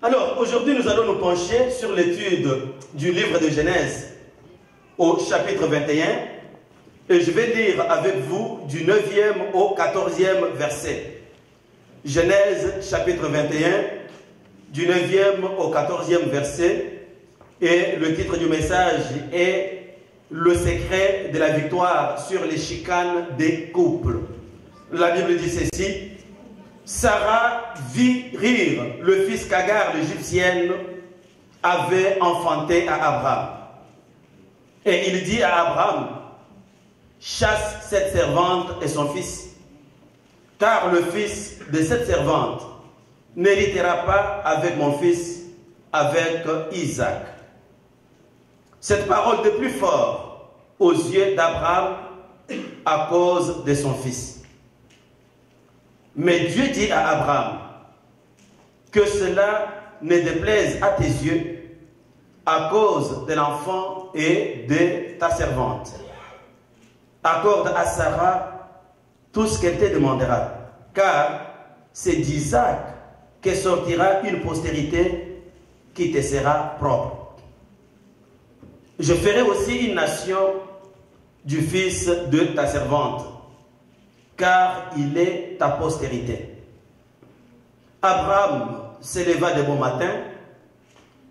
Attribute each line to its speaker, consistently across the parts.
Speaker 1: Alors, aujourd'hui, nous allons nous pencher sur l'étude du livre de Genèse au chapitre 21. Et je vais lire avec vous du 9e au 14e verset. Genèse chapitre 21, du 9e au 14e verset. Et le titre du message est « Le secret de la victoire sur les chicanes des couples ». La Bible dit ceci. Sarah vit rire le fils qu'Agar, l'égyptienne, avait enfanté à Abraham. Et il dit à Abraham, chasse cette servante et son fils, car le fils de cette servante n'héritera pas avec mon fils, avec Isaac. Cette parole de plus fort aux yeux d'Abraham à cause de son fils. Mais Dieu dit à Abraham, que cela ne déplaise à tes yeux à cause de l'enfant et de ta servante. Accorde à Sarah tout ce qu'elle te demandera, car c'est d'Isaac que sortira une postérité qui te sera propre. Je ferai aussi une nation du fils de ta servante, car il est ta postérité. Abraham s'éleva de bon matin,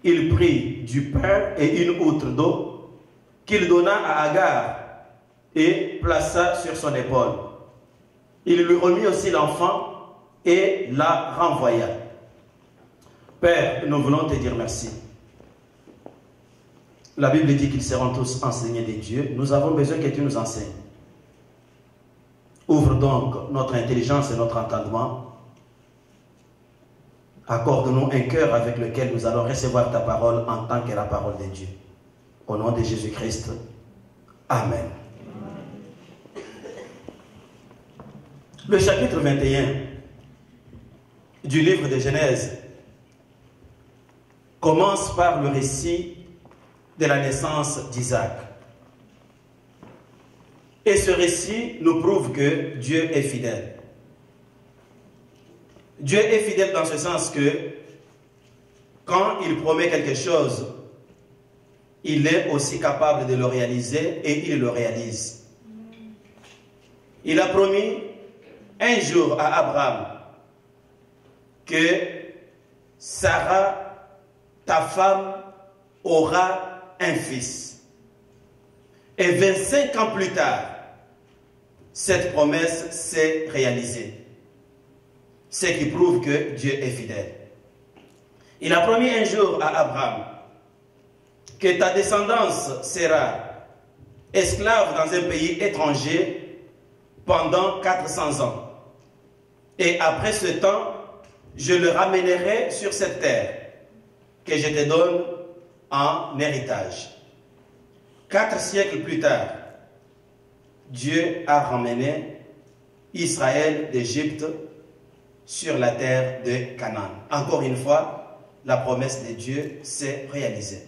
Speaker 1: il prit du pain et une outre d'eau qu'il donna à Agar et plaça sur son épaule. Il lui remit aussi l'enfant et la renvoya. Père, nous voulons te dire merci. La Bible dit qu'ils seront tous enseignés de Dieu. Nous avons besoin que tu nous enseignes. Ouvre donc notre intelligence et notre entendement. Accorde-nous un cœur avec lequel nous allons recevoir ta parole en tant que la parole de Dieu. Au nom de Jésus-Christ. Amen. Le chapitre 21 du livre de Genèse commence par le récit de la naissance d'Isaac. Et ce récit nous prouve que Dieu est fidèle. Dieu est fidèle dans ce sens que quand il promet quelque chose, il est aussi capable de le réaliser et il le réalise. Il a promis un jour à Abraham que Sarah, ta femme, aura un fils. Et 25 ans plus tard, cette promesse s'est réalisée. Ce qui prouve que Dieu est fidèle. Il a promis un jour à Abraham que ta descendance sera esclave dans un pays étranger pendant 400 ans. Et après ce temps, je le ramènerai sur cette terre que je te donne en héritage. 4 siècles plus tard, Dieu a ramené Israël d'Égypte sur la terre de Canaan. Encore une fois, la promesse de Dieu s'est réalisée.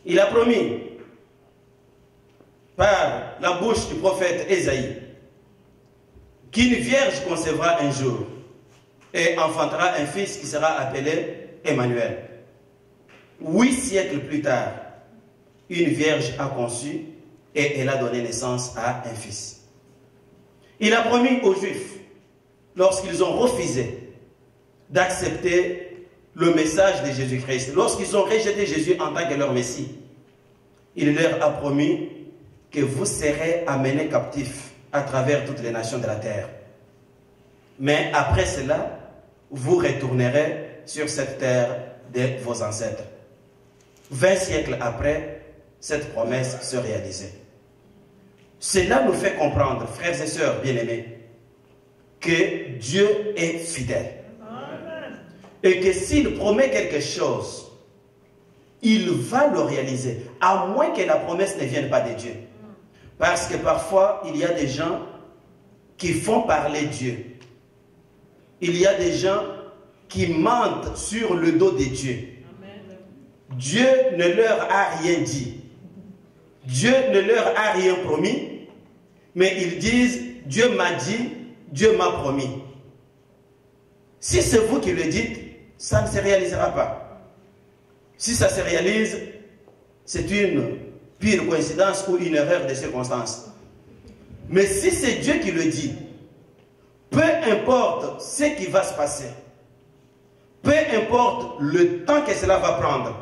Speaker 1: Il a promis par la bouche du prophète Ésaïe qu'une vierge concevra un jour et enfantera un fils qui sera appelé Emmanuel. 8 siècles plus tard, une vierge a conçu et elle a donné naissance à un fils. Il a promis aux Juifs, lorsqu'ils ont refusé d'accepter le message de Jésus-Christ, lorsqu'ils ont rejeté Jésus en tant que leur Messie, il leur a promis que vous serez amenés captifs à travers toutes les nations de la terre. Mais après cela, vous retournerez sur cette terre de vos ancêtres. 20 siècles après, cette promesse se réalisait. Cela nous fait comprendre, frères et sœurs bien-aimés, que Dieu est fidèle. Amen. Et que s'il promet quelque chose, il va le réaliser, à moins que la promesse ne vienne pas de Dieu. Parce que parfois, il y a des gens qui font parler Dieu. Il y a des gens qui mentent sur le dos de Dieu. Amen. Dieu ne leur a rien dit. Dieu ne leur a rien promis, mais ils disent, Dieu m'a dit, Dieu m'a promis. Si c'est vous qui le dites, ça ne se réalisera pas. Si ça se réalise, c'est une pure coïncidence ou une erreur de circonstance. Mais si c'est Dieu qui le dit, peu importe ce qui va se passer, peu importe le temps que cela va prendre,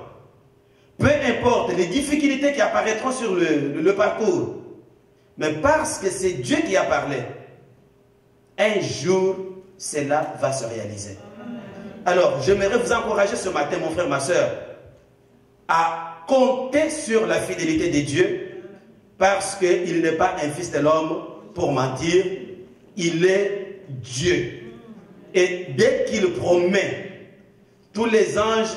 Speaker 1: peu importe les difficultés qui apparaîtront sur le parcours, mais parce que c'est Dieu qui a parlé, un jour, cela va se réaliser. Alors, j'aimerais vous encourager ce matin, mon frère, ma soeur, à compter sur la fidélité de Dieu, parce qu'il n'est pas un fils de l'homme pour mentir, il est Dieu. Et dès qu'il promet, tous les anges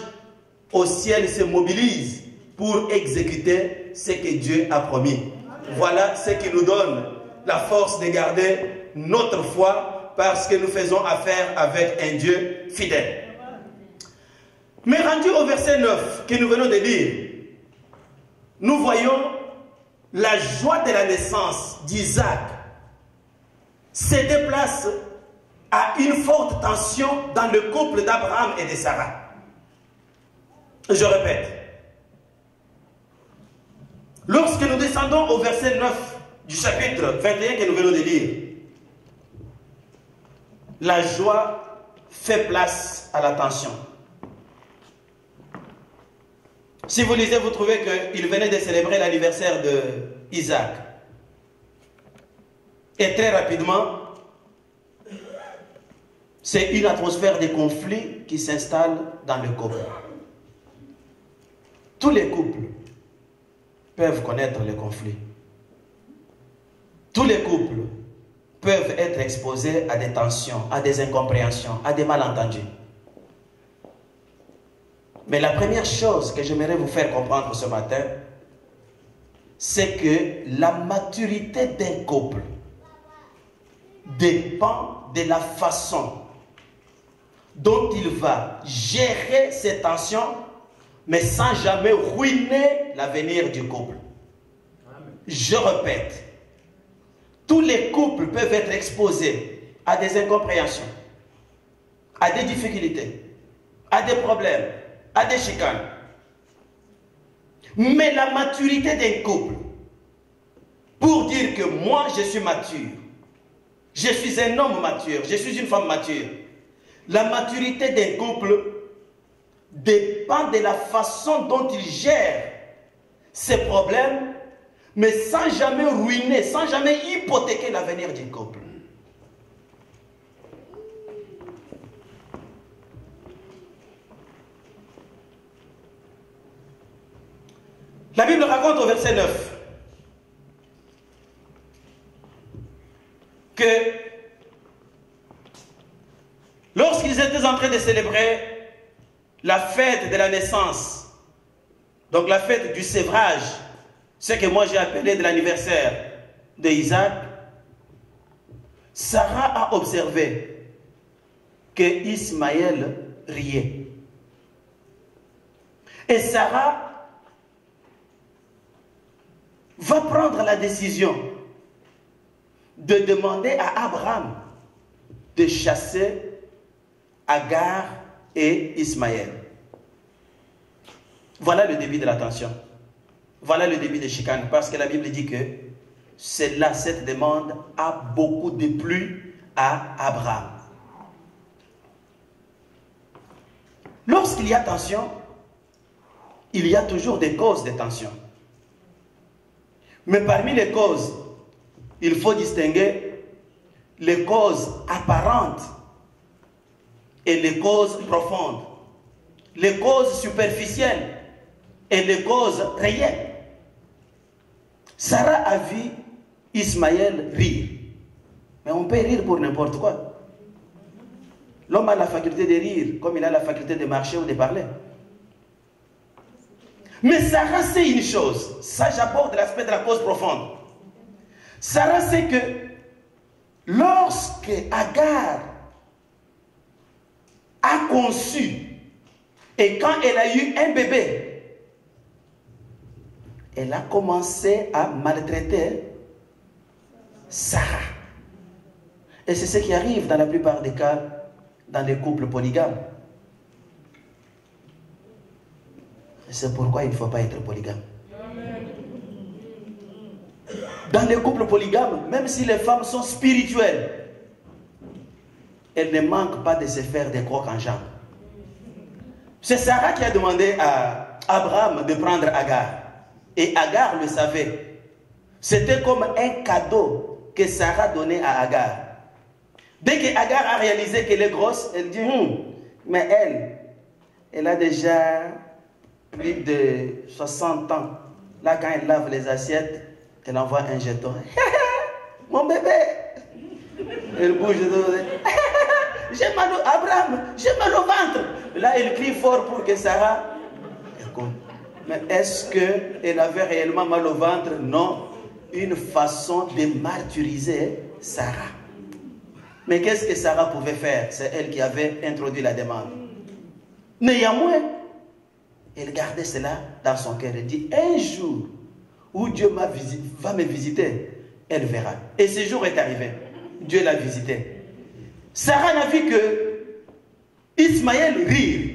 Speaker 1: au ciel se mobilisent pour exécuter ce que Dieu a promis. Voilà ce qui nous donne la force de garder notre foi, parce que nous faisons affaire avec un Dieu fidèle. Mais rendu au verset 9 que nous venons de lire, nous voyons la joie de la naissance d'Isaac se déplace à une forte tension dans le couple d'Abraham et de Sarah. Je répète. Lorsque nous descendons au verset 9 du chapitre 21 que nous venons de lire, la joie fait place à la tension. Si vous lisez, vous trouvez qu'il venait de célébrer l'anniversaire d'Isaac. Et très rapidement, c'est une atmosphère de conflit qui s'installe dans le couple. Tous les couples peuvent connaître le conflit. Tous les couples peuvent être exposés à des tensions, à des incompréhensions, à des malentendus. Mais la première chose que j'aimerais vous faire comprendre ce matin, c'est que la maturité d'un couple dépend de la façon dont il va gérer ces tensions, mais sans jamais ruiner l'avenir du couple. Je répète, tous les couples peuvent être exposés à des incompréhensions, à des difficultés, à des problèmes, à des chicanes. Mais la maturité d'un couple, pour dire que moi je suis mature, je suis un homme mature, je suis une femme mature, la maturité d'un couple dépend de la façon dont il gère ses problèmes, mais sans jamais ruiner, sans jamais hypothéquer l'avenir du couple. La Bible raconte au verset 9 que lorsqu'ils étaient en train de célébrer la fête de la naissance, donc la fête du sévrage, ce que moi j'ai appelé de l'anniversaire d'Isaac, Sarah a observé que Ismaël riait. Et Sarah va prendre la décision de demander à Abraham de chasser Agar et Ismaël. Voilà le début de la tension. Voilà le début des chicanes, parce que la Bible dit que cette demande a beaucoup déplu à Abraham. Lorsqu'il y a tension, il y a toujours des causes de tension. Mais parmi les causes, il faut distinguer les causes apparentes et les causes profondes, les causes superficielles et les causes réelles. Sarah a vu Ismaël rire. Mais on peut rire pour n'importe quoi. L'homme a la faculté de rire, comme il a la faculté de marcher ou de parler. Mais Sarah sait une chose, ça j'aborde l'aspect de la cause profonde. Sarah sait que lorsque Agar a conçu et quand elle a eu un bébé, elle a commencé à maltraiter Sarah. Et c'est ce qui arrive dans la plupart des cas dans les couples polygames. C'est pourquoi il ne faut pas être polygame. Dans les couples polygames, même si les femmes sont spirituelles, elles ne manquent pas de se faire des crocs en jambes. C'est Sarah qui a demandé à Abraham de prendre Agar. Et Agar le savait. C'était comme un cadeau que Sarah donnait à Agar. Dès que Agar a réalisé qu'elle est grosse, elle dit, mais elle a déjà plus de 60 ans. Là, quand elle lave les assiettes, elle envoie un jeton. Mon bébé. Elle bouge. J'ai mal au Abraham, j'ai mal au ventre. Là, elle crie fort pour que Sarah écoute. Mais est-ce qu'elle avait réellement mal au ventre? Non. Une façon de martyriser Sarah. Mais qu'est-ce que Sarah pouvait faire? C'est elle qui avait introduit la demande. Néanmoins, elle gardait cela dans son cœur. Elle dit, un jour où Dieu va me visiter, elle verra. Et ce jour est arrivé. Dieu l'a visité. Sarah n'a vu que Ismaël rire.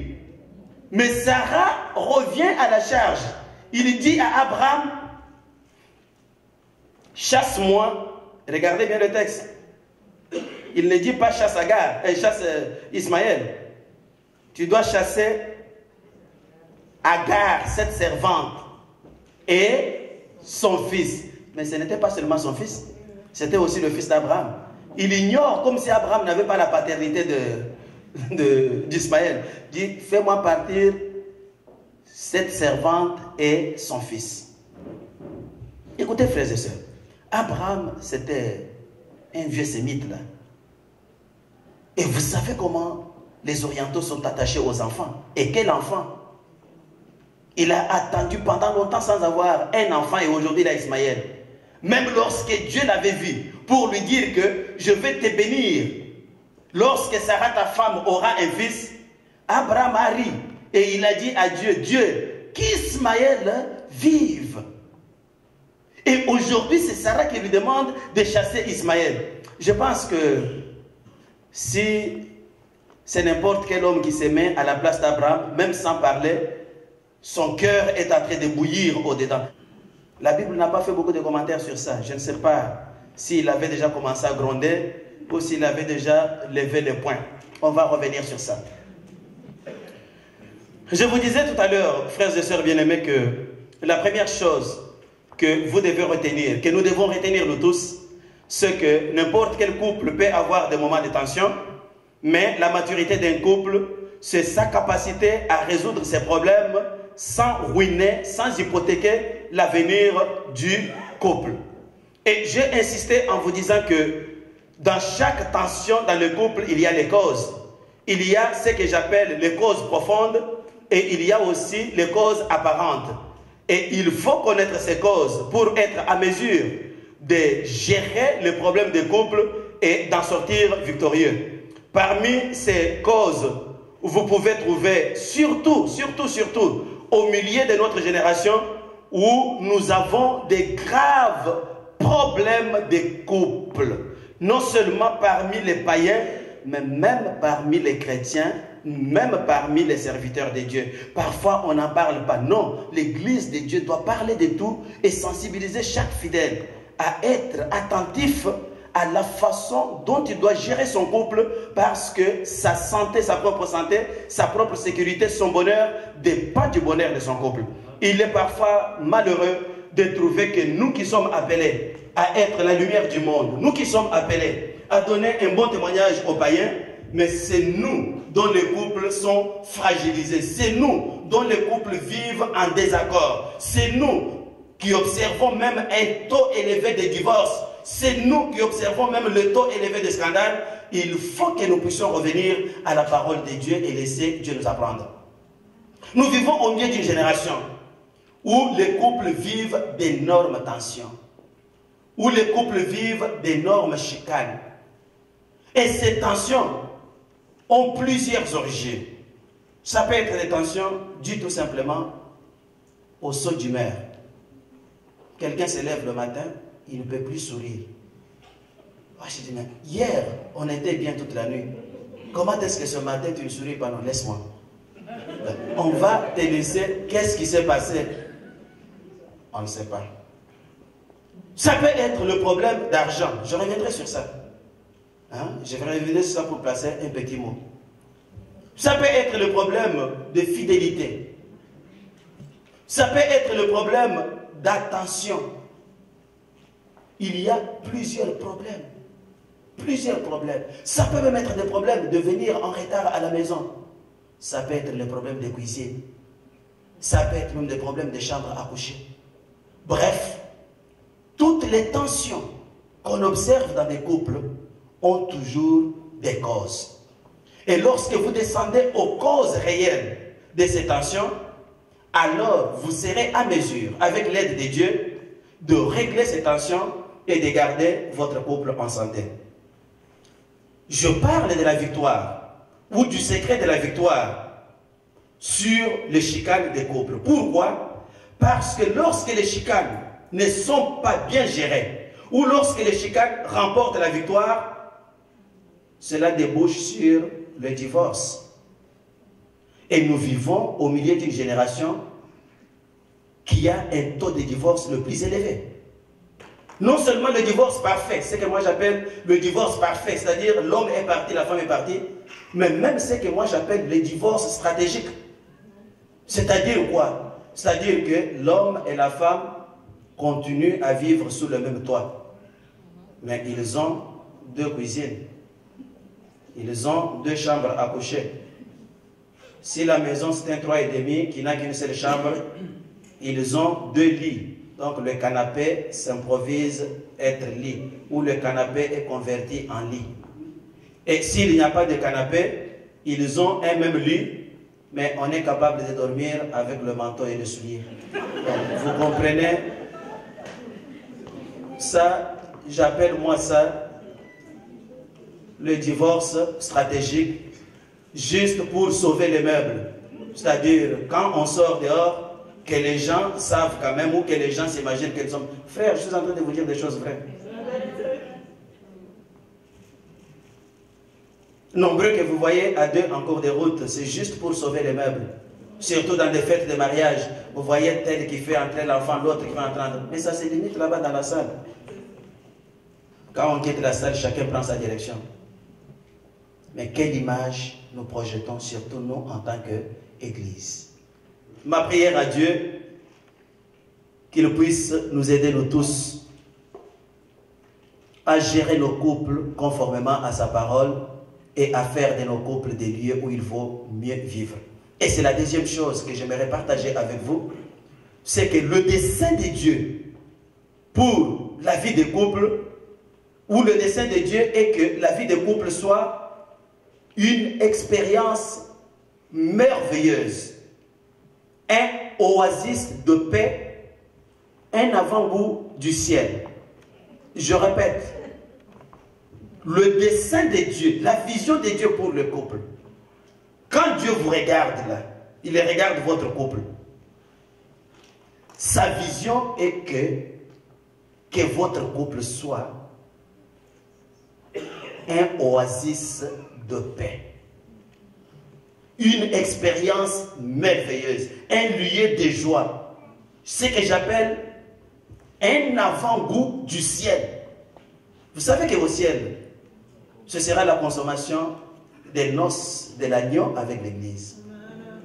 Speaker 1: Mais Sarah revient à la charge. Il dit à Abraham, chasse-moi. Regardez bien le texte. Il ne dit pas chasse Agar, chasse Ismaël. Tu dois chasser Agar, cette servante, et son fils. Mais ce n'était pas seulement son fils, c'était aussi le fils d'Abraham. Il ignore comme si Abraham n'avait pas la paternité d'Ismaël. Il dit, fais-moi partir cette servante et son fils. Écoutez, frères et sœurs, Abraham, c'était un vieux sémite là. Et vous savez comment les orientaux sont attachés aux enfants. Et quel enfant? Il a attendu pendant longtemps sans avoir un enfant et aujourd'hui il a Ismaël. Même lorsque Dieu l'avait vu pour lui dire que je vais te bénir. Lorsque Sarah, ta femme, aura un fils, Abraham a ri et il a dit à Dieu, Dieu, qu'Ismaël vive. Et aujourd'hui, c'est Sarah qui lui demande de chasser Ismaël. Je pense que si c'est n'importe quel homme qui se met à la place d'Abraham, même sans parler, son cœur est en train de bouillir au-dedans. La Bible n'a pas fait beaucoup de commentaires sur ça. Je ne sais pas s'il avait déjà commencé à gronder ou s'il avait déjà levé le poing. On va revenir sur ça. Je vous disais tout à l'heure, frères et sœurs bien-aimés, que la première chose que vous devez retenir, que nous devons retenir nous tous, c'est que n'importe quel couple peut avoir des moments de tension, mais la maturité d'un couple, c'est sa capacité à résoudre ses problèmes sans ruiner, sans hypothéquer l'avenir du couple. Et j'ai insisté en vous disant que dans chaque tension dans le couple, il y a les causes. Il y a ce que j'appelle les causes profondes et il y a aussi les causes apparentes. Et il faut connaître ces causes pour être à mesure de gérer les problèmes des couples et d'en sortir victorieux. Parmi ces causes, vous pouvez trouver surtout au milieu de notre génération où nous avons des graves problèmes de couple. Non seulement parmi les païens, mais même parmi les chrétiens, même parmi les serviteurs de Dieu. Parfois, on n'en parle pas. Non, l'Église de Dieu doit parler de tout et sensibiliser chaque fidèle à être attentif à la façon dont il doit gérer son couple parce que sa santé, sa propre santé, sa propre sécurité, son bonheur dépend du bonheur de son couple. Il est parfois malheureux de trouver que nous qui sommes appelés à être la lumière du monde, nous qui sommes appelés à donner un bon témoignage aux païens, mais c'est nous dont les couples sont fragilisés, c'est nous dont les couples vivent en désaccord, c'est nous qui observons même un taux élevé de divorce, c'est nous qui observons même le taux élevé de scandales. Il faut que nous puissions revenir à la parole de Dieu et laisser Dieu nous apprendre. Nous vivons au milieu d'une génération où les couples vivent d'énormes tensions, où les couples vivent d'énormes chicanes. Et ces tensions ont plusieurs origines. Ça peut être des tensions dues tout simplement au saut d'humeur. Quelqu'un se lève le matin, il ne peut plus sourire. Moi, je dis, mais hier, on était bien toute la nuit. Comment est-ce que ce matin, tu ne souris pas? Non, laisse-moi. On va te laisser. Qu'est-ce qui s'est passé? On ne sait pas. Ça peut être le problème d'argent. Je reviendrai sur ça. Hein? Je vais revenir sur ça pour placer un petit mot. Ça peut être le problème de fidélité. Ça peut être le problème d'attention. Il y a plusieurs problèmes. Plusieurs problèmes. Ça peut même être des problèmes de venir en retard à la maison. Ça peut être le problème de cuisine. Ça peut être même des problèmes de chambre à coucher. Bref, toutes les tensions qu'on observe dans les couples ont toujours des causes. Et lorsque vous descendez aux causes réelles de ces tensions, alors vous serez à mesure, avec l'aide de Dieu, de régler ces tensions et de garder votre couple en santé. Je parle de la victoire, ou du secret de la victoire sur les chicanes des couples. Pourquoi? Parce que lorsque les chicanes ne sont pas bien gérées, ou lorsque les chicanes remportent la victoire, cela débouche sur le divorce. Et nous vivons au milieu d'une génération qui a un taux de divorce le plus élevé. Non seulement le divorce parfait, c'est ce que moi j'appelle le divorce parfait, c'est-à-dire l'homme est parti, la femme est partie, mais même ce que moi j'appelle le divorce stratégique. C'est-à-dire quoi? C'est-à-dire que l'homme et la femme continuent à vivre sous le même toit. Mais ils ont deux cuisines. Ils ont deux chambres à coucher. Si la maison c'est un 3,5 qui n'a qu'une seule chambre, ils ont deux lits. Donc le canapé s'improvise être lit, ou le canapé est converti en lit. Et s'il n'y a pas de canapé, ils ont un même lit, mais on est capable de dormir avec le manteau et le soulier. Donc, vous comprenez? Ça, j'appelle moi ça le divorce stratégique, juste pour sauver les meubles. C'est-à-dire, quand on sort dehors, que les gens savent quand même, ou que les gens s'imaginent qu'ils sont... Frère, je suis en train de vous dire des choses vraies. Nombreux que vous voyez à deux en cours de route, c'est juste pour sauver les meubles. Surtout dans des fêtes de mariage, vous voyez tel qui fait entrer l'enfant, l'autre qui fait entrer... Mais ça se limite là-bas dans la salle. Quand on quitte la salle, chacun prend sa direction. Mais quelle image nous projetons, surtout nous, en tant qu'Église? Ma prière à Dieu, qu'il puisse nous aider nous tous à gérer nos couples conformément à sa parole et à faire de nos couples des lieux où il vaut mieux vivre. Et c'est la deuxième chose que j'aimerais partager avec vous, c'est que le dessein de Dieu pour la vie des couples, ou le dessein de Dieu est que la vie des couples soit une expérience merveilleuse, un oasis de paix, un avant-goût du ciel. Je répète, le dessein de Dieu, la vision de Dieu pour le couple. Quand Dieu vous regarde là, il regarde votre couple. Sa vision est que votre couple soit un oasis de paix. Une expérience merveilleuse, un lieu de joie. Ce que j'appelle un avant-goût du ciel. Vous savez qu'au ciel, ce sera la consommation des noces de l'agneau avec l'Église.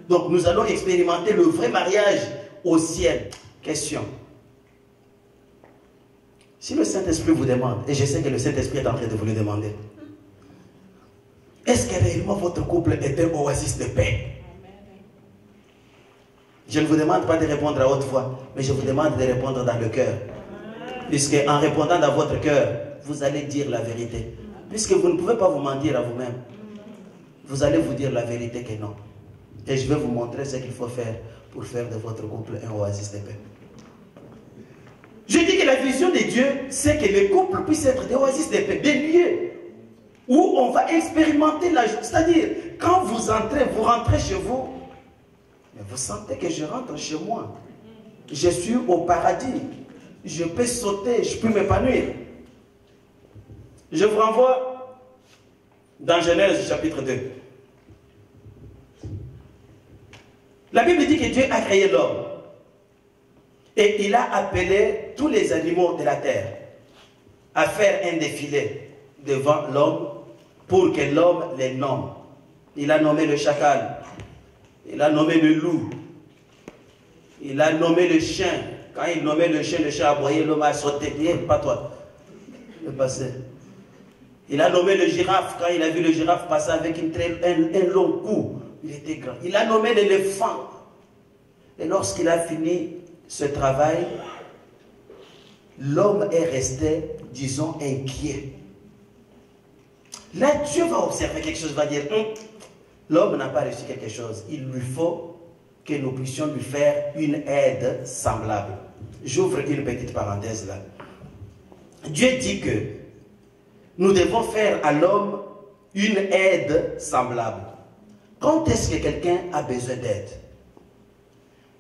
Speaker 1: Donc nous allons expérimenter le vrai mariage au ciel. Question. Si le Saint-Esprit vous demande, et je sais que le Saint-Esprit est en train de vous le demander, est-ce que réellement votre couple est un oasis de paix? Je ne vous demande pas de répondre à haute voix, mais je vous demande de répondre dans le cœur. Puisque en répondant dans votre cœur, vous allez dire la vérité. Puisque vous ne pouvez pas vous mentir à vous-même, vous allez vous dire la vérité que non. Et je vais vous montrer ce qu'il faut faire pour faire de votre couple un oasis de paix. Je dis que la vision de Dieu, c'est que les couples puissent être des oasis de paix, des lieux où on va expérimenter la joie. C'est-à-dire, quand vous entrez, vous rentrez chez vous, mais vous sentez que je rentre chez moi. Je suis au paradis. Je peux sauter, je peux m'épanouir. Je vous renvoie dans Genèse chapitre 2. La Bible dit que Dieu a créé l'homme. Et il a appelé tous les animaux de la terre à faire un défilé devant l'homme pour que l'homme les nomme. Il a nommé le chacal, il a nommé le loup, il a nommé le chien. Quand il nommait le chien aboyait, l'homme a sauté. Pas toi, le passé. Il a nommé le girafe. Quand il a vu le girafe passer avec un long cou, il était grand. Il a nommé l'éléphant. Et lorsqu'il a fini ce travail, l'homme est resté, disons, inquiet. Là, Dieu va observer quelque chose, va dire, l'homme n'a pas reçu quelque chose. Il lui faut que nous puissions lui faire une aide semblable. J'ouvre une petite parenthèse là. Dieu dit que nous devons faire à l'homme une aide semblable. Quand est-ce que quelqu'un a besoin d'aide?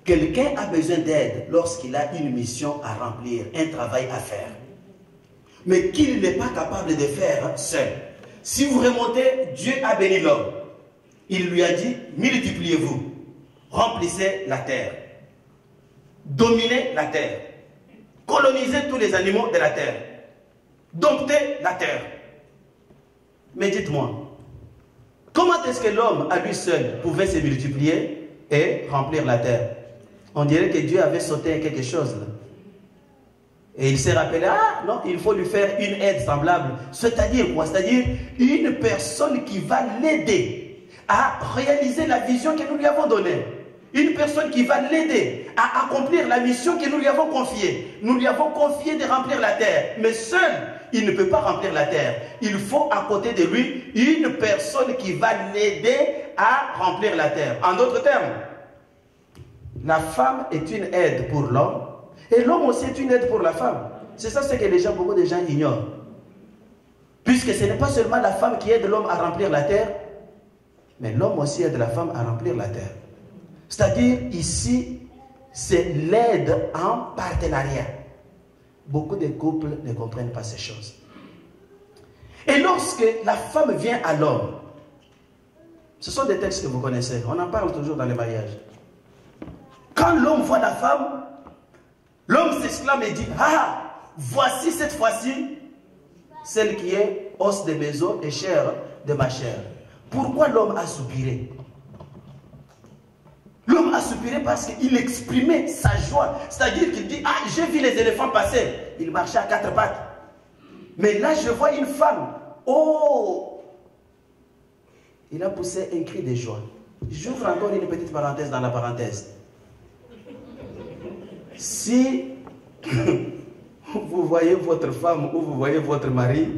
Speaker 1: Quelqu'un a besoin d'aide lorsqu'il a une mission à remplir, un travail à faire, mais qu'il n'est pas capable de faire seul. Si vous remontez, Dieu a béni l'homme. Il lui a dit, multipliez-vous, remplissez la terre, dominez la terre, colonisez tous les animaux de la terre, domptez la terre. Mais dites-moi, comment est-ce que l'homme à lui seul pouvait se multiplier et remplir la terre? On dirait que Dieu avait sauté quelque chose là. Et il s'est rappelé, ah non, il faut lui faire une aide semblable. C'est-à-dire quoi? C'est-à-dire une personne qui va l'aider à réaliser la vision que nous lui avons donnée. Une personne qui va l'aider à accomplir la mission que nous lui avons confiée. Nous lui avons confié de remplir la terre. Mais seul, il ne peut pas remplir la terre. Il faut à côté de lui une personne qui va l'aider à remplir la terre. En d'autres termes, la femme est une aide pour l'homme et l'homme aussi est une aide pour la femme. C'est ça ce que beaucoup de gens ignorent. Puisque ce n'est pas seulement la femme qui aide l'homme à remplir la terre, mais l'homme aussi aide la femme à remplir la terre. C'est-à-dire ici, c'est l'aide en partenariat. Beaucoup de couples ne comprennent pas ces choses. Et lorsque la femme vient à l'homme, ce sont des textes que vous connaissez, on en parle toujours dans les mariages. Quand l'homme voit la femme, l'homme s'exclame et dit, ah, voici cette fois-ci celle qui est os de mes os et chair de ma chair. Pourquoi l'homme a soupiré? L'homme a soupiré parce qu'il exprimait sa joie. C'est-à-dire qu'il dit, ah, j'ai vu les éléphants passer. Ils marchaient à quatre pattes. Mais là, je vois une femme. Oh! Il a poussé un cri de joie. J'ouvre encore une petite parenthèse dans la parenthèse. Si vous voyez votre femme ou vous voyez votre mari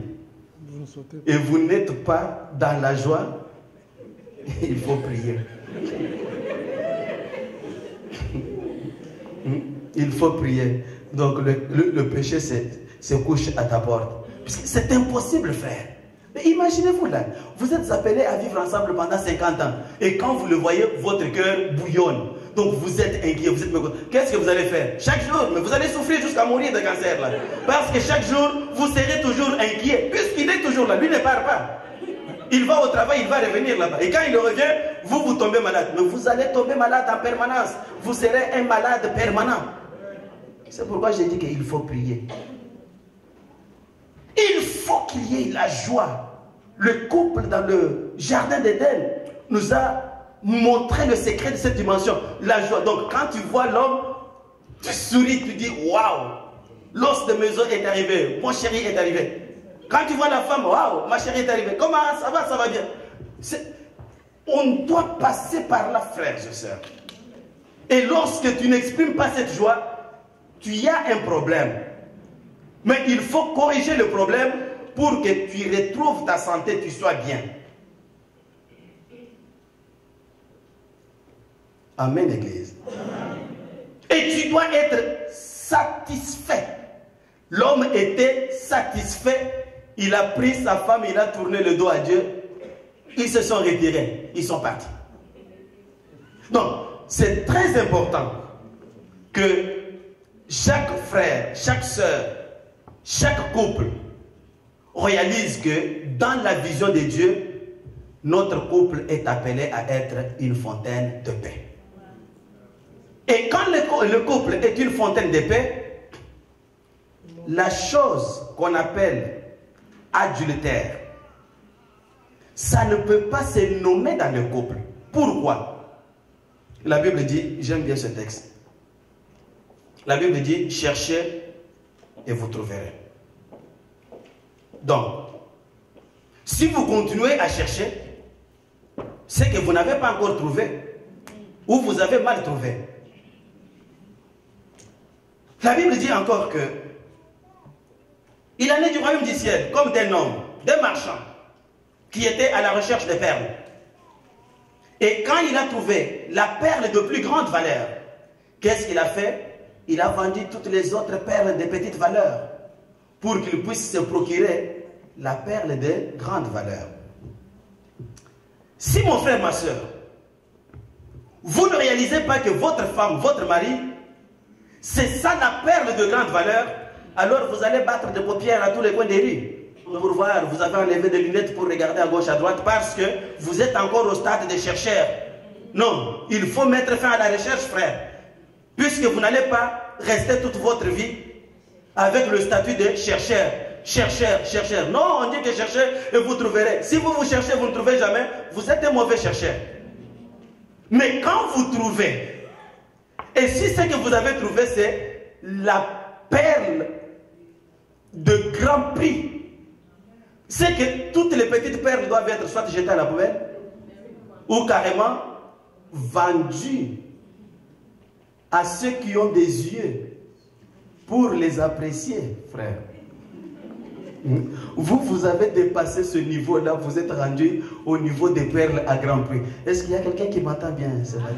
Speaker 1: et vous n'êtes pas dans la joie, il faut prier. Il faut prier. Donc le péché se couche à ta porte. C'est impossible, frère. Mais imaginez-vous là, vous êtes appelés à vivre ensemble pendant 50 ans. Et quand vous le voyez, votre cœur bouillonne. Donc vous êtes inquiet, vous êtes mécontent. Qu'est-ce que vous allez faire? Chaque jour, mais vous allez souffrir jusqu'à mourir de cancer là. Parce que chaque jour, vous serez toujours inquiet. Puisqu'il est toujours là, lui ne part pas. Il va au travail, il va revenir là-bas. Et quand il revient, vous tombez malade. Mais vous allez tomber malade en permanence. Vous serez un malade permanent. C'est pourquoi j'ai dit qu'il faut prier. Il faut qu'il y ait la joie. Le couple dans le jardin d'Éden nous a montré le secret de cette dimension. La joie. Donc quand tu vois l'homme, tu souris, tu dis waouh, l'os de mes os est arrivé, mon chéri est arrivé. Quand tu vois la femme, waouh, ma chérie est arrivée. Comment ça va bien. On doit passer par là, frères et sœurs. Et lorsque tu n'exprimes pas cette joie, tu y as un problème. Mais il faut corriger le problème pour que tu retrouves ta santé, tu sois bien. Amen, Église. Et tu dois être satisfait. L'homme était satisfait. Il a pris sa femme, il a tourné le dos à Dieu. Ils se sont retirés. Ils sont partis. Donc, c'est très important que chaque frère, chaque soeur, chaque couple réalise que dans la vision de Dieu, notre couple est appelé à être une fontaine de paix. Et quand le couple est une fontaine de paix, la chose qu'on appelle adultère, ça ne peut pas se nommer dans le couple. Pourquoi? La Bible dit, j'aime bien ce texte. La Bible dit, cherchez et vous trouverez. Donc, si vous continuez à chercher, c'est que vous n'avez pas encore trouvé ou vous avez mal trouvé. La Bible dit encore que il en est du royaume du ciel comme d'un homme, d'un marchand qui était à la recherche de perles. Et quand il a trouvé la perle de plus grande valeur, qu'est-ce qu'il a fait? Il a vendu toutes les autres perles de petite valeur pour qu'il puisse se procurer la perle de grande valeur. Si mon frère, ma soeur, vous ne réalisez pas que votre femme, votre mari, c'est ça la perle de grande valeur, alors vous allez battre des paupières à tous les coins des rues. Pour voir, vous avez enlevé des lunettes pour regarder à gauche, à droite, parce que vous êtes encore au stade des chercheurs. Non, il faut mettre fin à la recherche, frère. Puisque vous n'allez pas rester toute votre vie avec le statut de chercheur. Chercheur, chercheur. Non, on dit que cherchez et vous trouverez. Si vous cherchez, vous ne trouvez jamais, vous êtes un mauvais chercheur. Mais quand vous trouvez, et si ce que vous avez trouvé, c'est la perle de grand prix, c'est que toutes les petites perles doivent être soit jetées à la poubelle, ou carrément vendues à ceux qui ont des yeux pour les apprécier, frère. Vous avez dépassé ce niveau-là, vous êtes rendu au niveau des perles à grand prix. Est-ce qu'il y a quelqu'un qui m'entend bien ce matin?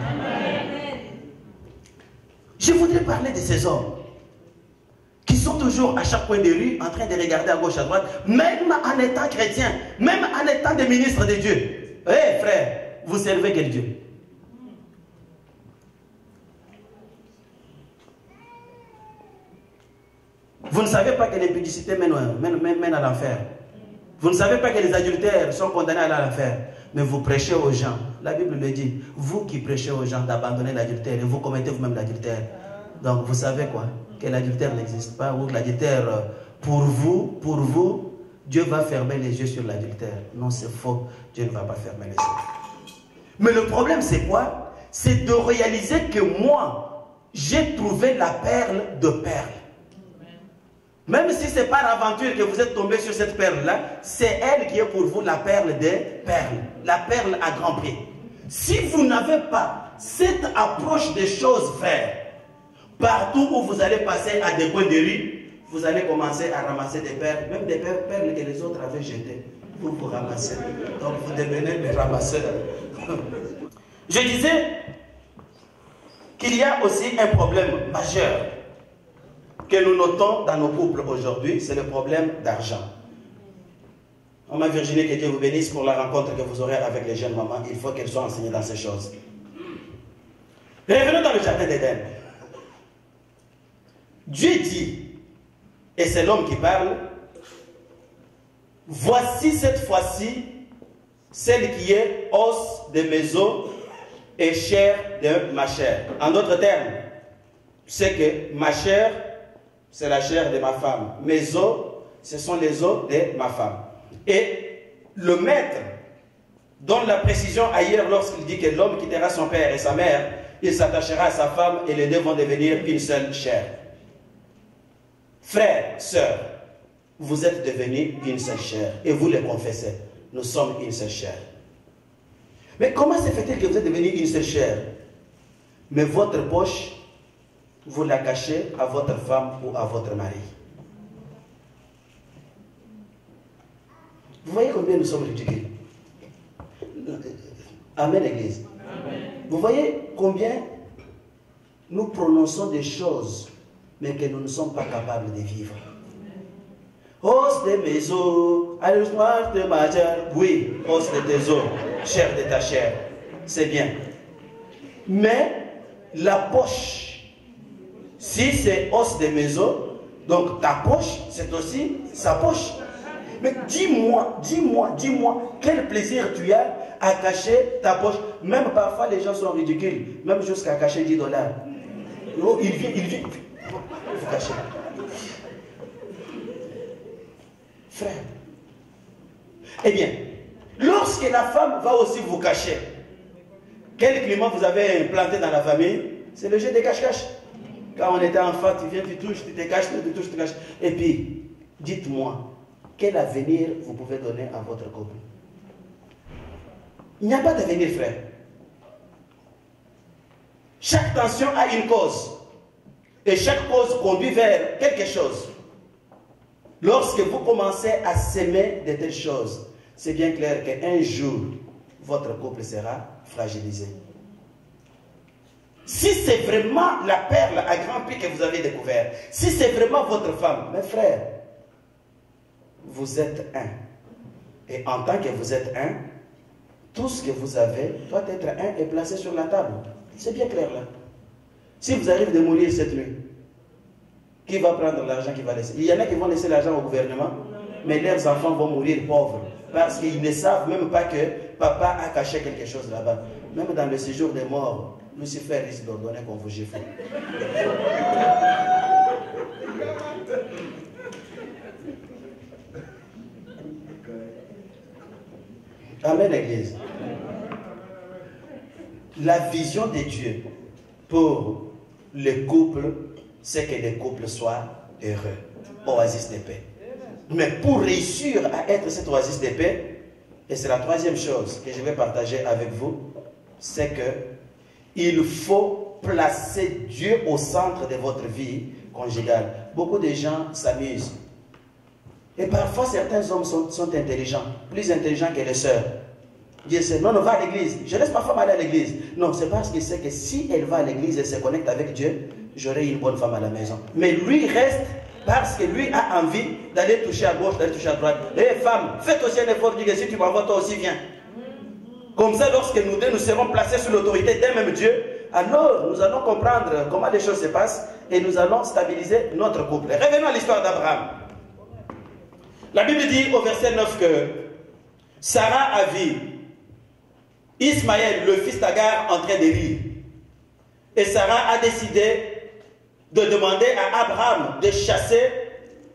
Speaker 1: Je voudrais parler de ces hommes qui sont toujours à chaque coin de rue en train de regarder à gauche, à droite, même en étant chrétiens, même en étant des ministres de Dieu. Eh frère, vous servez quel Dieu? Vous ne savez pas que les publicités mènent à l'enfer. Vous ne savez pas que les adultères sont condamnés à l'enfer. Mais vous prêchez aux gens. La Bible le dit. Vous qui prêchez aux gens d'abandonner l'adultère et vous commettez vous-même l'adultère. Donc vous savez quoi? Que l'adultère n'existe pas. Ou que l'adultère, pour vous, Dieu va fermer les yeux sur l'adultère. Non, c'est faux. Dieu ne va pas fermer les yeux. Mais le problème c'est quoi? C'est de réaliser que moi, j'ai trouvé la perle de perles. Même si c'est par aventure que vous êtes tombé sur cette perle-là, c'est elle qui est pour vous la perle des perles, la perle à grand prix. Si vous n'avez pas cette approche des choses, frère, partout où vous allez passer à des coins de rue, vous allez commencer à ramasser des perles, même des perles que les autres avaient jetées. Vous ramassez. Donc vous devenez des ramasseurs. Je disais qu'il y a aussi un problème majeur que nous notons dans nos couples aujourd'hui, c'est le problème d'argent. Maman Virginie, que Dieu vous bénisse pour la rencontre que vous aurez avec les jeunes mamans. Il faut qu'elles soient enseignées dans ces choses. Revenons dans le jardin d'Éden. Dieu dit, et c'est l'homme qui parle, voici cette fois-ci celle qui est os de mes os et chair de ma chair. En d'autres termes, c'est que ma chair, c'est la chair de ma femme. Mes os, ce sont les os de ma femme. Et le maître donne la précision ailleurs lorsqu'il dit que l'homme quittera son père et sa mère, il s'attachera à sa femme et les deux vont devenir une seule chair. Frères, sœurs, vous êtes devenus une seule chair et vous le confessez. Nous sommes une seule chair. Mais comment se fait-il que vous êtes devenus une seule chair? Mais votre poche, vous la cachez à votre femme ou à votre mari. Vous voyez combien nous sommes ridicules? Amen, Église. Amen. Vous voyez combien nous prononçons des choses, mais que nous ne sommes pas capables de vivre. Os de mes os, allonge-moi de ma chair. Oui, os de tes os, chair de ta chair. C'est bien. Mais la poche, si c'est os de mes os, donc ta poche, c'est aussi sa poche. Mais dis-moi, quel plaisir tu as à cacher ta poche. Même parfois, les gens sont ridicules, même jusqu'à cacher $10. Oh, il vient. Vous cachez. Frère. Eh bien, lorsque la femme va aussi vous cacher, quel climat vous avez implanté dans la famille? C'est le jeu des cache-cache. Quand on était enfant, tu viens, tu touches, tu te caches, tu touches, tu te caches. Et puis, dites-moi, quel avenir vous pouvez donner à votre couple? Il n'y a pas d'avenir, frère. Chaque tension a une cause. Et chaque cause conduit vers quelque chose. Lorsque vous commencez à s'aimer de telles choses, c'est bien clair qu'un jour, votre couple sera fragilisé. Si c'est vraiment la perle à grand prix que vous avez découvert, si c'est vraiment votre femme, mes frères, vous êtes un. Et en tant que vous êtes un, tout ce que vous avez doit être un et placé sur la table. C'est bien clair là. Si vous arrivez de mourir cette nuit, qui va prendre l'argent qui va laisser? Il y en a qui vont laisser l'argent au gouvernement, mais leurs enfants vont mourir pauvres. Parce qu'ils ne savent même pas que papa a caché quelque chose là-bas. Même dans le séjour des morts, Lucifer risque d'ordonner qu'on vous gifle. Amen, l'Église. La vision de Dieu pour les couples, c'est que les couples soient heureux. Oasis de paix. Mais pour réussir à être cette oasis de paix, et c'est la troisième chose que je vais partager avec vous, c'est que il faut placer Dieu au centre de votre vie conjugale. Beaucoup de gens s'amusent. Et parfois, certains hommes sont intelligents, plus intelligents que les sœurs. Dieu sait, non, on va à l'église. Je laisse ma femme aller à l'église. Non, c'est parce qu'il sait que si elle va à l'église et se connecte avec Dieu, j'aurai une bonne femme à la maison. Mais lui reste parce que lui a envie d'aller toucher à gauche, d'aller toucher à droite. Eh femme, faites aussi un effort, dis que si tu m'envoies, toi aussi viens. Comme ça, lorsque nous deux, nous serons placés sous l'autorité d'un même Dieu, alors nous allons comprendre comment les choses se passent et nous allons stabiliser notre couple. Revenons à l'histoire d'Abraham. La Bible dit au verset 9 que Sarah a vu Ismaël, le fils d'Agar, en train de rire. Et Sarah a décidé de demander à Abraham de chasser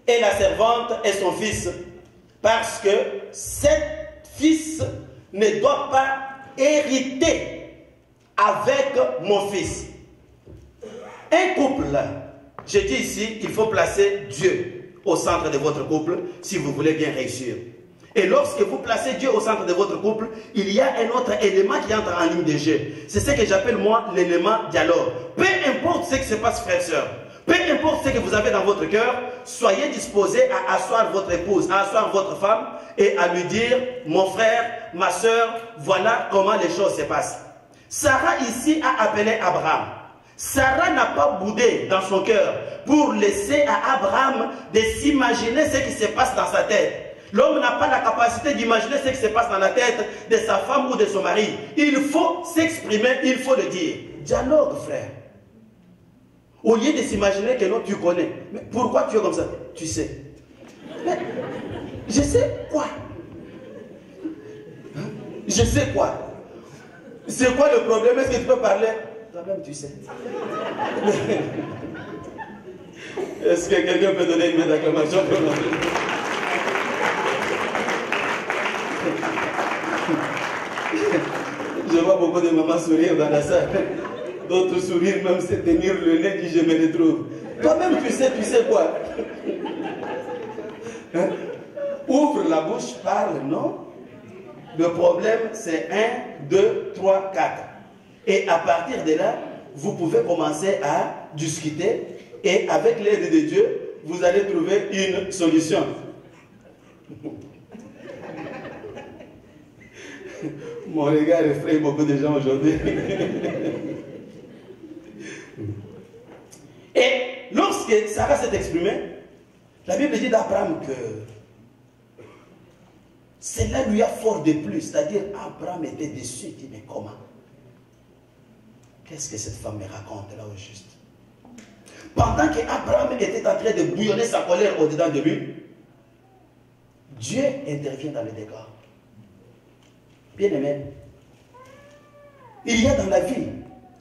Speaker 1: et la servante et son fils, parce que cet fils ne doit pas hériter avec mon fils. Un couple, je dis ici, il faut placer Dieu au centre de votre couple si vous voulez bien réussir. Et lorsque vous placez Dieu au centre de votre couple, il y a un autre élément qui entre en ligne de jeu. C'est ce que j'appelle moi l'élément dialogue. Peu importe ce qui se passe, frères et sœurs, peu importe ce que vous avez dans votre cœur, soyez disposés à asseoir votre épouse, à asseoir votre femme et à lui dire, mon frère, ma soeur, voilà comment les choses se passent. Sarah ici a appelé Abraham. Sarah n'a pas boudé dans son cœur pour laisser à Abraham de s'imaginer ce qui se passe dans sa tête. L'homme n'a pas la capacité d'imaginer ce qui se passe dans la tête de sa femme ou de son mari. Il faut s'exprimer, il faut le dire. Dialogue, frère. Au lieu de s'imaginer que non, tu connais. Mais pourquoi tu es comme ça? Tu sais. Mais je sais quoi? Je sais quoi? C'est quoi le problème? Est-ce que tu peux parler? Toi-même, tu sais. Est-ce que quelqu'un peut donner une main d'acclamation pour nous? Je vois beaucoup de mamans sourire dans la salle. D'autres sourire, même se tenir le nez, dit je me retrouve. Toi-même, tu sais quoi? Hein? Ouvre la bouche, parle, non? Le problème, c'est 1, 2, 3, 4. Et à partir de là, vous pouvez commencer à discuter et avec l'aide de Dieu, vous allez trouver une solution. Mon regard effraie beaucoup de gens aujourd'hui. Et lorsque Sarah s'est exprimée, la Bible dit d'Abraham que cela lui a fort de plus. C'est-à-dire, Abraham était déçu. Il dit, mais comment? Qu'est-ce que cette femme me raconte là au juste? Pendant qu'Abraham était en train de bouillonner sa colère au-dedans de lui, Dieu intervient dans le décor. Bien-aimé, il y a dans la vie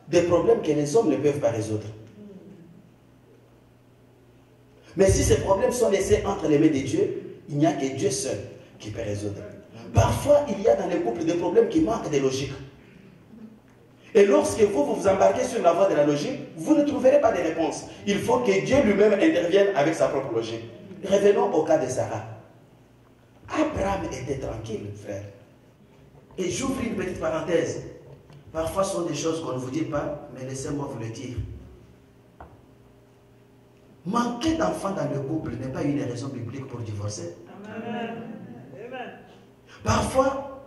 Speaker 1: des problèmes que les hommes ne peuvent pas résoudre. Mais si ces problèmes sont laissés entre les mains de Dieu, il n'y a que Dieu seul qui peut résoudre. Parfois, il y a dans les couples des problèmes qui manquent de logique. Et lorsque vous vous embarquez sur la voie de la logique, vous ne trouverez pas de réponse. Il faut que Dieu lui-même intervienne avec sa propre logique. Revenons au cas de Sarah. Abraham était tranquille, frère. Et j'ouvre une petite parenthèse. Parfois, ce sont des choses qu'on ne vous dit pas, mais laissez-moi vous le dire. Manquer d'enfants dans le couple n'est pas une raison biblique pour divorcer. Amen. Parfois,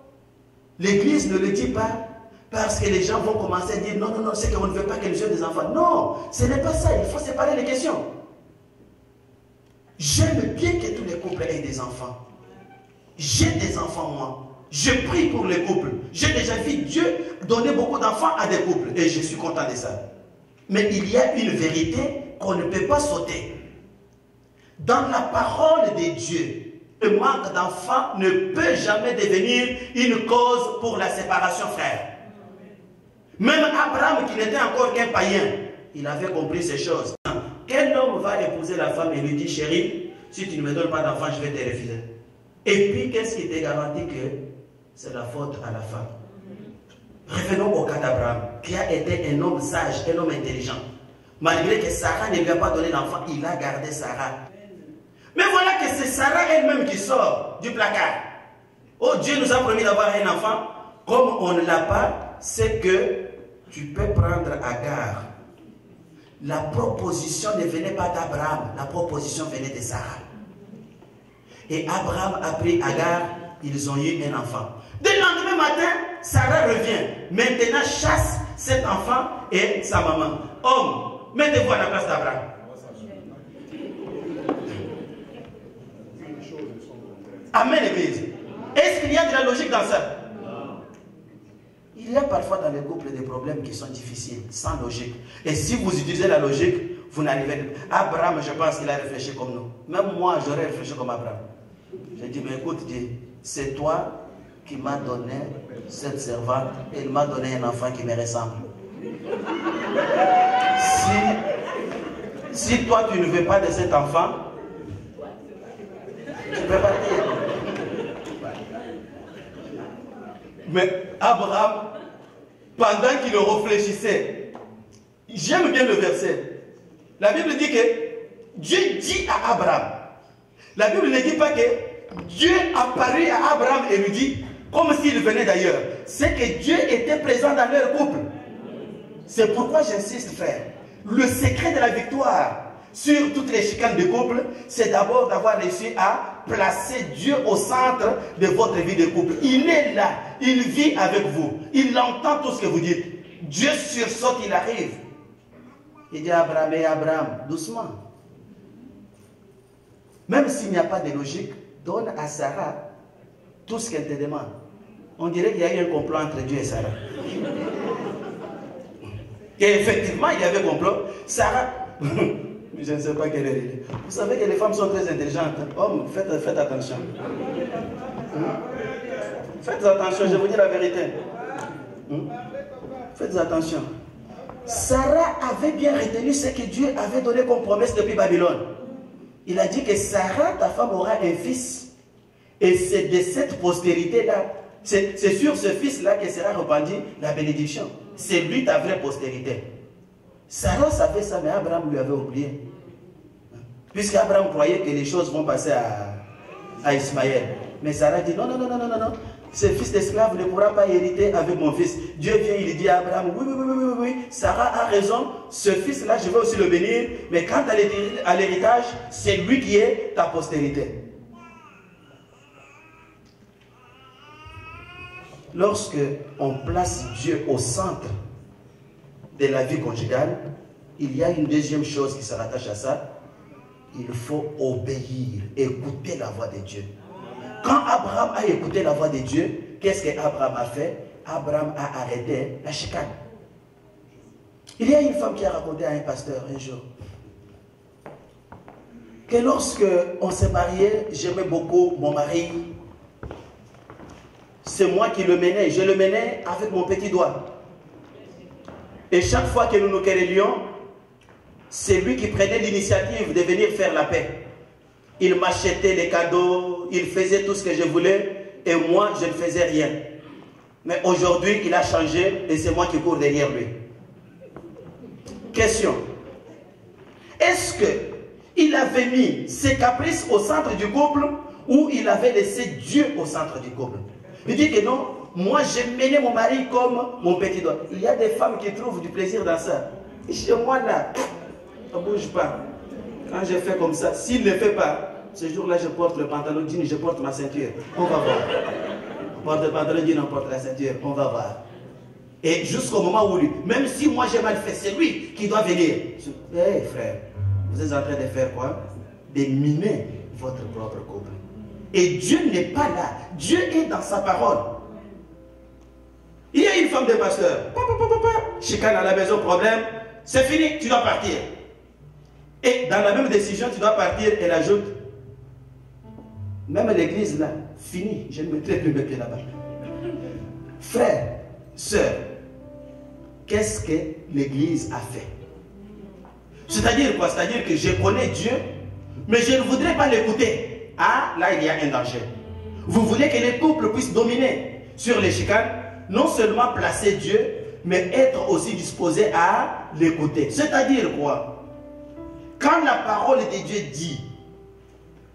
Speaker 1: l'Église ne le dit pas parce que les gens vont commencer à dire non, non, non, c'est qu'on ne veut pas qu'elles aient des enfants. Non, ce n'est pas ça, il faut séparer les questions. J'aime bien que tous les couples aient des enfants. J'ai des enfants, moi. Je prie pour les couples. J'ai déjà vu Dieu donner beaucoup d'enfants à des couples et je suis content de ça. Mais il y a une vérité qu'on ne peut pas sauter. Dans la parole de Dieu, le manque d'enfants ne peut jamais devenir une cause pour la séparation, frère. Même Abraham, qui n'était encore qu'un païen, il avait compris ces choses. Quel homme va épouser la femme et lui dit, chérie, si tu ne me donnes pas d'enfant, je vais te refuser. Et puis, qu'est-ce qui te garantit que c'est la faute à la femme? Revenons au cas d'Abraham, qui a été un homme sage, un homme intelligent. Malgré que Sarah ne lui a pas donné d'enfant, il a gardé Sarah. Mais voilà que c'est Sarah elle-même qui sort du placard. Oh, Dieu nous a promis d'avoir un enfant. Comme on ne l'a pas, c'est que tu peux prendre Agar. La proposition ne venait pas d'Abraham, la proposition venait de Sarah. Et Abraham a pris Agar, ils ont eu un enfant. Dès le lendemain matin, Sarah revient. Maintenant, chasse cet enfant et sa maman. Homme, mettez-vous à la place d'Abraham. Amen, Église. Est-ce qu'il y a de la logique dans ça? Il y a parfois dans les couples des problèmes qui sont difficiles, sans logique. Et si vous utilisez la logique, vous n'arrivez pas. Abraham, je pense qu'il a réfléchi comme nous. Même moi, j'aurais réfléchi comme Abraham. J'ai dit, mais écoute, Dieu, c'est toi qui m'as donné cette servante et il m'a donné un enfant qui me ressemble. Si toi, tu ne veux pas de cet enfant, tu peux partir. Mais Abraham, pendant qu'il réfléchissait, j'aime bien le verset. La Bible dit que Dieu dit à Abraham. La Bible ne dit pas que Dieu apparut à Abraham et lui dit, comme s'il venait d'ailleurs. C'est que Dieu était présent dans leur couple. C'est pourquoi j'insiste, frère. Le secret de la victoire sur toutes les chicanes du couple, c'est d'abord d'avoir réussi à placer Dieu au centre de votre vie de couple. Il est là, il vit avec vous, il entend tout ce que vous dites. Dieu sursaute, il arrive. Il dit à Abraham, et Abraham, doucement. Même s'il n'y a pas de logique, donne à Sarah tout ce qu'elle te demande. On dirait qu'il y a eu un complot entre Dieu et Sarah. Et effectivement, il y avait un complot. Sarah, je ne sais pas quelle est l'idée. Vous savez que les femmes sont très intelligentes. Hommes, faites attention. Faites attention, je vous dis la vérité. Faites attention. Sarah avait bien retenu ce que Dieu avait donné comme promesse depuis Babylone. Il a dit que Sarah, ta femme, aura un fils. Et c'est de cette postérité-là, c'est sur ce fils-là que sera répandue la bénédiction. C'est lui ta vraie postérité. Sarah savait ça, mais Abraham lui avait oublié. Puisqu'Abraham croyait que les choses vont passer à Ismaël. Mais Sarah dit non, non, non, non, non, non. Ce fils d'esclave ne pourra pas hériter avec mon fils. Dieu vient, il dit à Abraham, oui, oui, oui, oui, oui, Sarah a raison, ce fils-là, je vais aussi le bénir, mais quant à l'héritage, c'est lui qui est ta postérité. Lorsque on place Dieu au centre de la vie conjugale, il y a une deuxième chose qui se rattache à ça. Il faut obéir, écouter la voix de Dieu. Quand Abraham a écouté la voix de Dieu, qu'est-ce qu'Abraham a fait? Abraham a arrêté la chicane. Il y a une femme qui a raconté à un pasteur un jour que lorsque on s'est marié, j'aimais beaucoup mon mari. C'est moi qui le menais. Je le menais avec mon petit doigt. Et chaque fois que nous nous querellions, c'est lui qui prenait l'initiative de venir faire la paix. Il m'achetait les cadeaux, il faisait tout ce que je voulais, et moi, je ne faisais rien. Mais aujourd'hui, il a changé, et c'est moi qui cours derrière lui. Question. Est-ce qu'il avait mis ses caprices au centre du couple, ou il avait laissé Dieu au centre du couple? Il dit que non, moi j'ai mené mon mari comme mon petit doigt. Il y a des femmes qui trouvent du plaisir dans ça. Et chez moi là, on ne bouge pas. Quand je fais comme ça, s'il ne le fait pas, ce jour-là je porte le pantalon jean, je porte ma ceinture. On va voir. On porte le pantalon jean, on porte la ceinture. On va voir. Et jusqu'au moment où lui, même si moi j'ai mal fait, c'est lui qui doit venir. Hé frère, vous êtes en train de faire quoi? De miner votre propre couple. Et Dieu n'est pas là. Dieu est dans sa parole. Il y a une femme de pasteur. Chicane à la maison, problème. C'est fini, tu dois partir. Et dans la même décision, tu dois partir. Elle ajoute, même l'église là, fini, je ne mettrai plus mes pieds là-bas. Frère, sœur, qu'est-ce que l'église a fait? C'est-à-dire quoi? C'est-à-dire que je connais Dieu, mais je ne voudrais pas l'écouter. Ah, là il y a un danger. Vous voulez que les couples puissent dominer sur les chicanes, non seulement placer Dieu, mais être aussi disposés à l'écouter. C'est-à-dire quoi? Quand la parole de Dieu dit,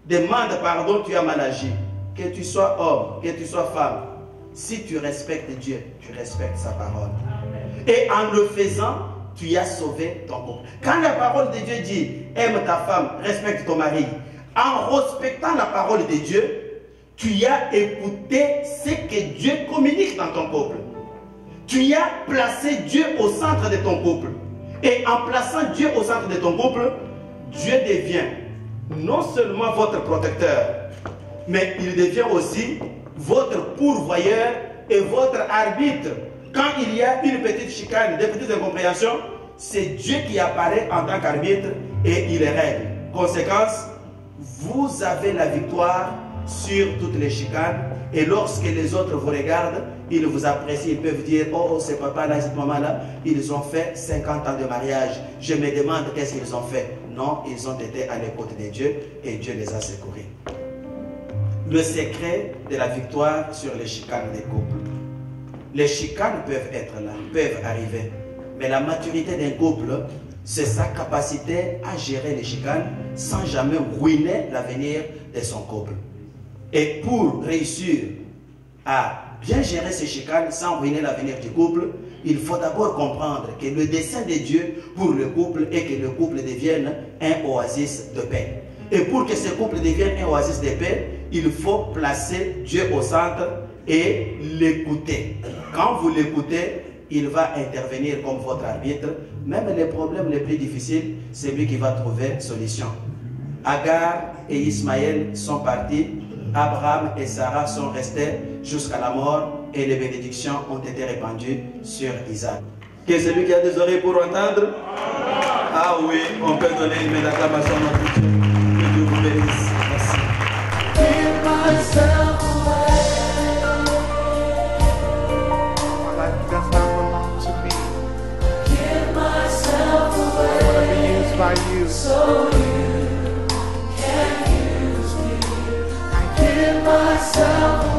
Speaker 1: demande pardon, tu as mal agi, que tu sois homme, que tu sois femme, si tu respectes Dieu, tu respectes sa parole. Et en le faisant, tu as sauvé ton couple. Quand la parole de Dieu dit, aime ta femme, respecte ton mari, en respectant la parole de Dieu, tu as écouté ce que Dieu communique dans ton couple. Tu as placé Dieu au centre de ton couple. Et en plaçant Dieu au centre de ton couple, Dieu devient non seulement votre protecteur, mais il devient aussi votre pourvoyeur et votre arbitre. Quand il y a une petite chicane, des petites incompréhensions, c'est Dieu qui apparaît en tant qu'arbitre et il règle. Conséquence, vous avez la victoire sur toutes les chicanes, et lorsque les autres vous regardent, ils vous apprécient, ils peuvent dire, oh, ce papa-là, cette maman-là, ils ont fait 50 ans de mariage, je me demande qu'est-ce qu'ils ont fait. Non, ils ont été à l'écoute de Dieu, et Dieu les a secourus. Le secret de la victoire sur les chicanes des couples. Les chicanes peuvent être là, peuvent arriver, mais la maturité d'un couple, c'est sa capacité à gérer les chicanes sans jamais ruiner l'avenir de son couple. Et pour réussir à bien gérer ces chicanes sans ruiner l'avenir du couple, il faut d'abord comprendre que le dessein de Dieu pour le couple est que le couple devienne un oasis de paix. Et pour que ce couple devienne un oasis de paix, il faut placer Dieu au centre et l'écouter. Quand vous l'écoutez, il va intervenir comme votre arbitre. Même les problèmes les plus difficiles, c'est lui qui va trouver solution. Agar et Ismaël sont partis. Abraham et Sarah sont restés jusqu'à la mort et les bénédictions ont été répandues sur Isaac. Que celui qui a des oreilles pour entendre. Ah oui, on peut donner une main d'acclamation à notre Dieu. Que Dieu vous bénisse. Merci.
Speaker 2: Give myself away. My life does not belong to me.
Speaker 3: Give myself away.
Speaker 2: I want to be used by you.
Speaker 3: So you can use me. I give myself